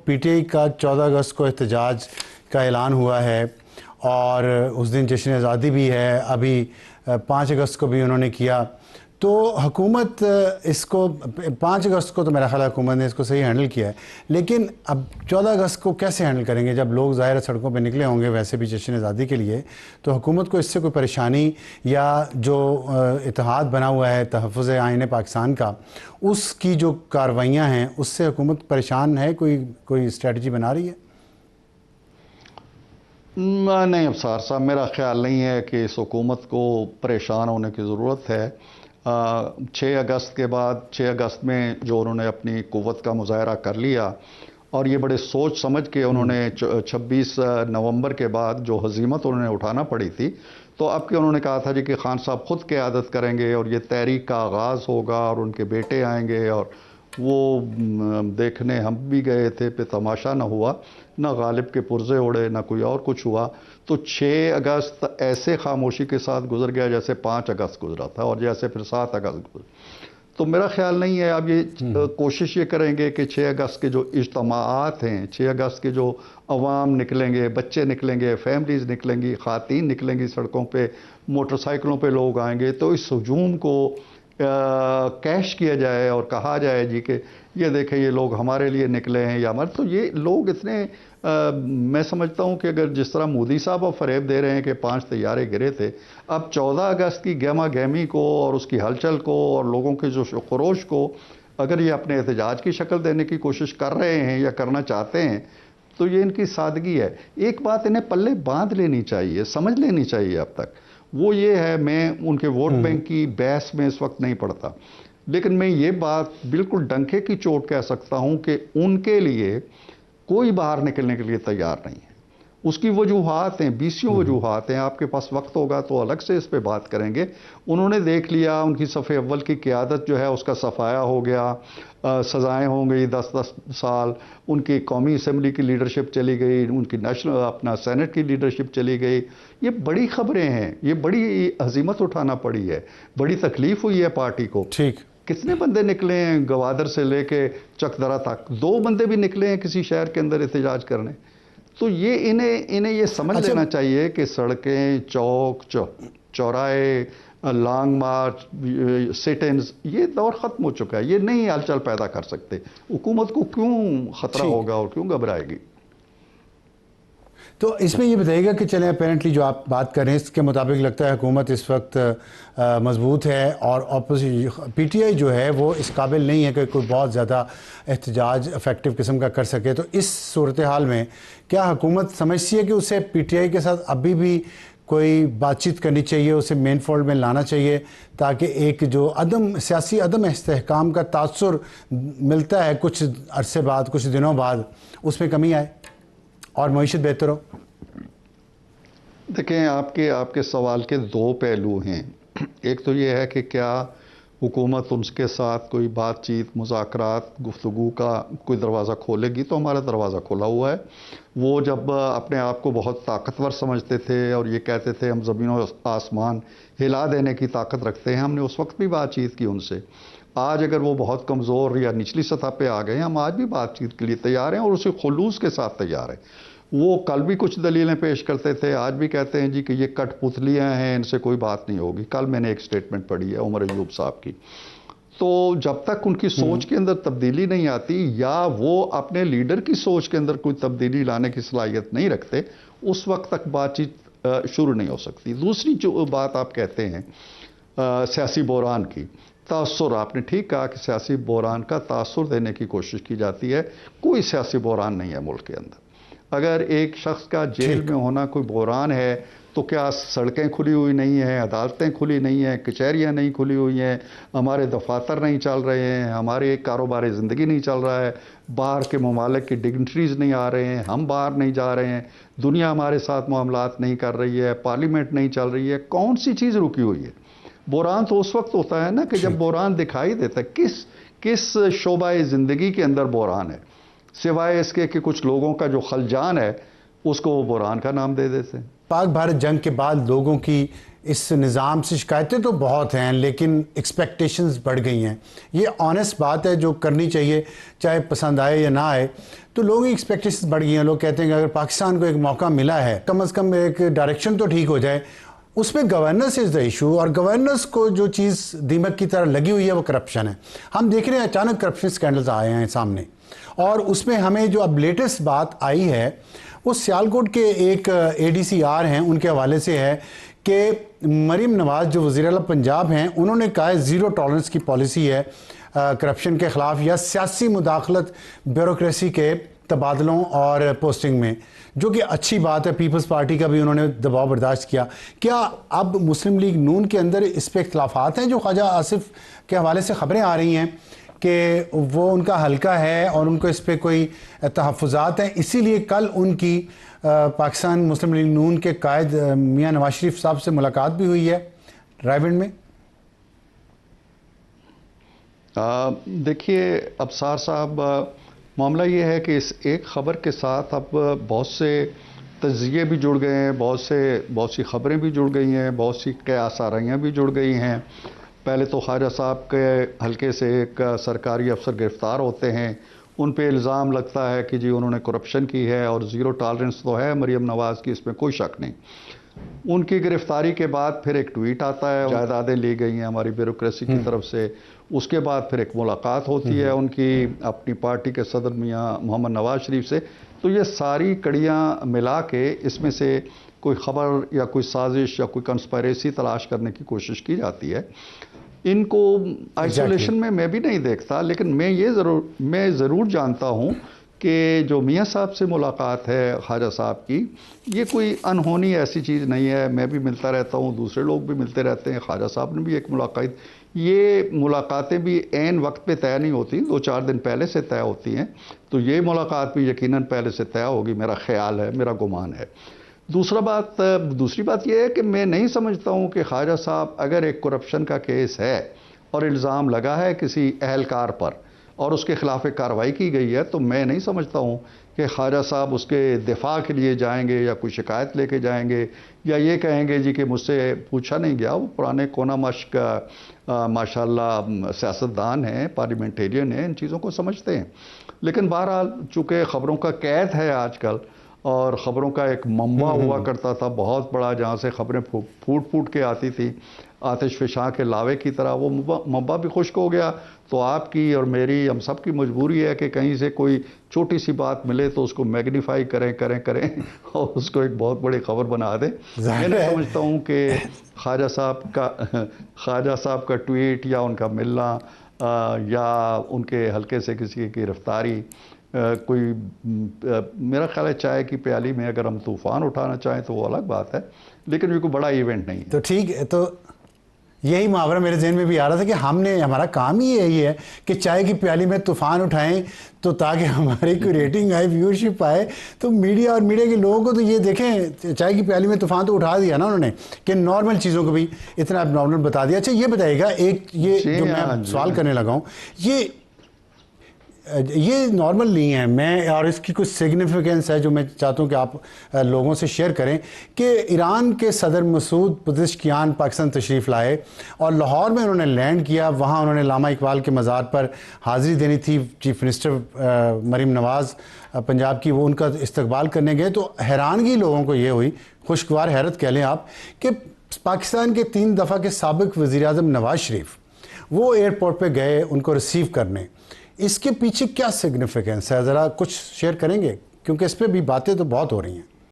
P T I کا 14 اگست کو احتجاج کا اعلان ہوا ہے اور اس دن جشن آزادی بھی ہے، ابھی 5 اگست کو بھی انہوں نے کیا، تو حکومت اس کو 5 اگست کو تو میرا خیال ہے حکومت نے اس کو صحیح ہینڈل کیا ہے، لیکن اب 14 اگست کو کیسے ہینڈل کریں گے؟ جب لوگ ظاہر سڑکوں پہ نکلے ہوں گے ویسے بھی جشن آزادی کے لیے، تو حکومت کو اس سے کوئی پریشانی یا جو اتحاد بنا ہوا ہے تحفظ آئین پاکستان کا، اس کی جو کارروائیاں ہیں اس سے حکومت پریشان ہے؟ کوئی اسٹریٹجی بنا رہی ہے؟ نہیں ابصار صاحب، میرا خیال نہیں ہے کہ اس حکومت کو پریشان ہونے کی ضرورت ہے۔ 6 اگست کے بعد 6 اگست میں جو انہوں نے اپنی قوت کا مظاہرہ کر لیا اور یہ بڑے سوچ سمجھ کے انہوں نے 26 نومبر کے بعد جو ہزیمت انہوں نے اٹھانا پڑی تھی، تو اب کہ انہوں نے کہا تھا جی کہ خان صاحب خود قیادت کریں گے اور یہ تحریک کا آغاز ہوگا اور ان کے بیٹے آئیں گے، اور وہ دیکھنے ہم بھی گئے تھے، پہ تماشا نہ ہوا، نہ غالب کے پرزے اڑے نہ کوئی اور کچھ ہوا۔ تو 6 اگست ایسے خاموشی کے ساتھ گزر گیا جیسے 5 اگست گزرا تھا، اور جیسے پھر 7 اگست گزرا۔ تو میرا خیال نہیں ہے اب یہ کوشش یہ کریں گے کہ 6 اگست کے جو اجتماعات ہیں، 6 اگست کے جو عوام نکلیں گے، بچے نکلیں گے، فیملیز نکلیں گی، خواتین نکلیں گی سڑکوں پہ، موٹر سائیکلوں پہ لوگ آئیں گے، تو اس ہجوم کو کیش کیا جائے اور کہا جائے جی کہ یہ دیکھیں یہ لوگ ہمارے لیے نکلے ہیں یا ہمارے، تو یہ لوگ اتنے میں سمجھتا ہوں کہ اگر جس طرح مودی صاحب اب فریب دے رہے ہیں کہ 5 طیارے گرے تھے، اب 14 اگست کی گہما گہمی کو اور اس کی ہلچل کو اور لوگوں کے جو خروش کو اگر یہ اپنے احتجاج کی شکل دینے کی کوشش کر رہے ہیں یا کرنا چاہتے ہیں، تو یہ ان کی سادگی ہے۔ ایک بات انہیں پلے باندھ لینی چاہیے، سمجھ لینی چاہیے اب تک، وہ یہ ہے، میں ان کے ووٹ بینک کی بحث میں اس وقت نہیں پڑتا، لیکن میں یہ بات بالکل ڈنکے کی چوٹ کہہ سکتا ہوں کہ ان کے لیے کوئی باہر نکلنے کے لیے تیار نہیں ہے۔ اس کی وجوہات ہیں، 20 وجوہات ہیں، آپ کے پاس وقت ہوگا تو الگ سے اس پہ بات کریں گے۔ انہوں نے دیکھ لیا ان کی صف اول کی قیادت جو ہے اس کا صفایا ہو گیا، سزائیں ہوں گئی 10 سال، ان کی قومی اسمبلی کی لیڈرشپ چلی گئی، ان کی اپنا سینٹ کی لیڈرشپ چلی گئی۔ یہ بڑی خبریں ہیں، یہ بڑی ہزیمت اٹھانا پڑی ہے، بڑی تکلیف ہوئی ہے پارٹی کو۔ ٹھیک، کتنے بندے نکلے ہیں گوادر سے لے کے چک درہ تک؟ 2 بندے بھی نکلے ہیں کسی شہر کے اندر احتجاج کرنے۔ تو یہ انہیں یہ سمجھ لینا چاہیے کہ سڑکیں، چوک چوراہے، لانگ مارچ، سٹ انز، یہ دور ختم ہو چکا ہے، یہ نہیں ہلچل پیدا کر سکتے۔ حکومت کو کیوں خطرہ ہوگا اور کیوں گھبرائے گی؟ تو اس میں یہ بتائیے گا کہ چلیں اپیرنٹلی جو آپ بات کر رہے ہیں اس کے مطابق لگتا ہے حکومت اس وقت مضبوط ہے اور پی ٹی آئی جو ہے وہ اس قابل نہیں ہے کہ کوئی بہت زیادہ احتجاج افیکٹو قسم کا کر سکے، تو اس صورتحال میں کیا حکومت سمجھتی ہے کہ اسے پی ٹی آئی کے ساتھ ابھی بھی کوئی بات چیت کرنی چاہیے، اسے مین فولڈ میں لانا چاہیے تاکہ ایک جو سیاسی عدم استحکام کا تاثر ملتا ہے کچھ عرصے بعد، کچھ دنوں بعد، اس میں کمی آئے اور معیشت بہتر ہو؟ دیکھیں، آپ کے سوال کے 2 پہلو ہیں۔ ایک تو یہ ہے کہ کیا حکومت ان کے ساتھ کوئی بات چیت، مذاکرات، گفتگو کا کوئی دروازہ کھولے گی؟ تو ہمارا دروازہ کھولا ہوا ہے۔ وہ جب اپنے آپ کو بہت طاقتور سمجھتے تھے اور یہ کہتے تھے ہم زمین و آسمان ہلا دینے کی طاقت رکھتے ہیں، ہم نے اس وقت بھی بات چیت کی ان سے۔ آج اگر وہ بہت کمزور یا نچلی سطح پہ آ گئے ہیں، ہم آج بھی بات چیت کے لیے تیار ہیں اور اسی خلوص کے ساتھ تیار ہیں۔ وہ کل بھی کچھ دلیلیں پیش کرتے تھے، آج بھی کہتے ہیں جی کہ یہ کٹ پتلیاں ہیں، ان سے کوئی بات نہیں ہوگی۔ کل میں نے ایک سٹیٹمنٹ پڑھی ہے عمر ایوب صاحب کی۔ تو جب تک ان کی سوچ کے اندر تبدیلی نہیں آتی یا وہ اپنے لیڈر کی سوچ کے اندر کوئی تبدیلی لانے کی صلاحیت نہیں رکھتے، اس وقت تک بات چیت شروع نہیں ہو سکتی۔ دوسری جو بات آپ کہتے ہیں سیاسی بحران کی، تاثر، آپ نے ٹھیک کہا کہ سیاسی بحران کا تاثر دینے کی کوشش کی جاتی ہے۔ کوئی سیاسی بحران نہیں ہے ملک کے اندر۔ اگر ایک شخص کا جیل میں ہونا کوئی بحران ہے تو کیا سڑکیں کھلی ہوئی نہیں ہیں، عدالتیں کھلی نہیں ہیں، کچہریاں نہیں کھلی ہوئی ہیں، ہمارے دفاتر نہیں چل رہے ہیں، ہمارے کاروبار زندگی نہیں چل رہا ہے، باہر کے ممالک کی ڈگنیٹریز نہیں آ رہے ہیں، ہم باہر نہیں جا رہے ہیں، دنیا ہمارے ساتھ معاملات نہیں کر رہی ہے، پارلیمنٹ نہیں چل رہی ہے، کون سی چیز رکی ہوئی ہے؟ بحران تو اس وقت ہوتا ہے نا کہ جب بحران دکھائی دیتا ہے۔ کس شعبہ زندگی کے اندر بحران ہے، سوائے اس کے کہ کچھ لوگوں کا جو خلجان ہے اس کو وہ بحران کا نام دے دیتے ہیں۔ پاک بھارت جنگ کے بعد لوگوں کی اس نظام سے شکایتیں تو بہت ہیں لیکن ایکسپیکٹیشنز بڑھ گئی ہیں. یہ آنیسٹ بات ہے جو کرنی چاہیے, چاہے پسند آئے یا نہ آئے. تو لوگوں کی ایکسپیکٹیشنز بڑھ گئی ہیں. لوگ کہتے ہیں کہ اگر پاکستان کو ایک موقع ملا ہے, کم از کم ایک ڈائریکشن تو ٹھیک ہو جائے. اس میں گورننس از دا ایشو, اور گورننس کو جو چیز دیمک کی طرح لگی ہوئی ہے وہ کرپشن ہے. ہم دیکھ رہے ہیں اچانک کرپشن اسکینڈلز آئے ہیں سامنے, اور اس میں ہمیں جو اب لیٹسٹ بات آئی ہے وہ سیالکوٹ کے ایک ADCR ہیں, ان کے حوالے سے ہے کہ مریم نواز جو وزیر اعلیٰ پنجاب ہیں, انہوں نے کہا ہے زیرو ٹالرنس کی پالیسی ہے کرپشن کے خلاف یا سیاسی مداخلت بیوروکریسی کے تبادلوں اور پوسٹنگ میں, جو کہ اچھی بات ہے. پیپلز پارٹی کا بھی انہوں نے دباؤ برداشت کیا. کیا اب مسلم لیگ نون کے اندر اس پہ اختلافات ہیں جو خواجہ آصف کے حوالے سے خبریں آ رہی ہیں کہ وہ ان کا حلقہ ہے اور ان کو اس پہ کوئی تحفظات ہیں, اسی لیے کل ان کی پاکستان مسلم لیگ نون کے قائد میاں نواز شریف صاحب سے ملاقات بھی ہوئی ہے رائیونڈ میں؟ دیکھیے ابصار صاحب, معاملہ یہ ہے کہ اس ایک خبر کے ساتھ اب بہت سے تجزیے بھی جڑ گئے ہیں, بہت سی خبریں بھی جڑ گئی ہیں, بہت سی قیاس آرائیاں بھی جڑ گئی ہیں. پہلے تو خواجہ صاحب کے حلقے سے ایک سرکاری افسر گرفتار ہوتے ہیں, ان پہ الزام لگتا ہے کہ جی انہوں نے کرپشن کی ہے, اور زیرو ٹالرنس تو ہے مریم نواز کی, اس میں کوئی شک نہیں. ان کی گرفتاری کے بعد پھر ایک ٹویٹ آتا ہے, جائیدادیں لی گئی ہیں ہماری بیوروکریسی کی طرف سے. اس کے بعد پھر ایک ملاقات ہوتی ہے ان کی اپنی پارٹی کے صدر میاں محمد نواز شریف سے. تو یہ ساری کڑیاں ملا کے اس میں سے کوئی خبر یا کوئی سازش یا کوئی کنسپائریسی تلاش کرنے کی کوشش کی جاتی ہے. ان کو آئسولیشن میں بھی نہیں دیکھتا, لیکن میں ضرور جانتا ہوں کہ جو میاں صاحب سے ملاقات ہے خواجہ صاحب کی, یہ کوئی انہونی ایسی چیز نہیں ہے. میں بھی ملتا رہتا ہوں, دوسرے لوگ بھی ملتے رہتے ہیں, خواجہ صاحب نے بھی ایک ملاقات. یہ ملاقاتیں بھی عین وقت پہ طے نہیں ہوتی, 2-4 دن پہلے سے طے ہوتی ہیں. تو یہ ملاقات بھی یقیناً پہلے سے طے ہوگی, میرا خیال ہے, میرا گمان ہے. دوسری بات یہ ہے کہ میں نہیں سمجھتا ہوں کہ خواجہ صاحب اگر ایک کرپشن کا کیس ہے اور الزام لگا ہے کسی اہلکار پر اور اس کے خلاف ایک کارروائی کی گئی ہے, تو میں نہیں سمجھتا ہوں کہ خواجہ صاحب اس کے دفاع کے لیے جائیں گے یا کوئی شکایت لے کے جائیں گے یا یہ کہیں گے جی کہ مجھ سے پوچھا نہیں گیا. وہ پرانے کونا مشق ماشاءاللہ سیاستدان ہیں, پارلیمنٹیرین ہیں, ان چیزوں کو سمجھتے ہیں. لیکن بہرحال چونکہ خبروں کا قید ہے آج کل, اور خبروں کا ایک منبع ہوا کرتا تھا بہت بڑا, جہاں سے خبریں پھوٹ کے آتی تھی آتش فشاں کے لاوے کی طرح, وہ منبع بھی خشک ہو گیا. تو آپ کی اور میری, ہم سب کی مجبوری ہے کہ کہیں سے کوئی چھوٹی سی بات ملے تو اس کو میگنیفائی کریں اور اس کو ایک بہت بڑی خبر بنا دیں. میں نہیں سمجھتا ہوں کہ خواجہ صاحب کا ٹویٹ یا ان کا ملنا یا ان کے حلقے سے کسی کی گرفتاری کوئی, میرا خیال ہے چائے کی پیالی میں اگر ہم طوفان اٹھانا چاہیں تو وہ الگ بات ہے, لیکن یہ کوئی بڑا ایونٹ نہیں ہے. تو ٹھیک ہے, تو یہی محاورہ میرے ذہن میں بھی آ رہا تھا کہ ہمارا کام ہی یہی ہے کہ چائے کی پیالی میں طوفان اٹھائیں, تو تاکہ ہماری کوئی ریٹنگ آئے, ویورشپ آئے. تو میڈیا کے لوگوں کو تو یہ دیکھیں, چائے کی پیالی میں طوفان تو اٹھا دیا نا انہوں نے, کہ نارمل چیزوں کو بھی اتنا اب نارمل بتا دیا. اچھا یہ بتائیے گا, ایک یہ جو میں سوال کرنے لگا ہوں, یہ نارمل نہیں ہے. میں اور اس کی کچھ سگنیفیکنس ہے جو میں چاہتا ہوں کہ آپ لوگوں سے شیئر کریں, کہ ایران کے صدر مسعود پزشکیان پاکستان تشریف لائے اور لاہور میں انہوں نے لینڈ کیا. وہاں انہوں نے علامہ اقبال کے مزار پر حاضری دینی تھی. چیف منسٹر مریم نواز پنجاب کی, وہ ان کا استقبال کرنے گئے. تو حیرانگی لوگوں کو یہ ہوئی, خوشگوار حیرت کہہ لیں آپ, کہ پاکستان کے 3 دفعہ کے سابق وزیر اعظم نواز شریف وہ ایئرپورٹ پہ گئے ان کو ریسیو کرنے. اس کے پیچھے کیا سگنیفیکنس ہے, ذرا کچھ شیئر کریں گے, کیونکہ اس پہ بھی باتیں تو بہت ہو رہی ہیں.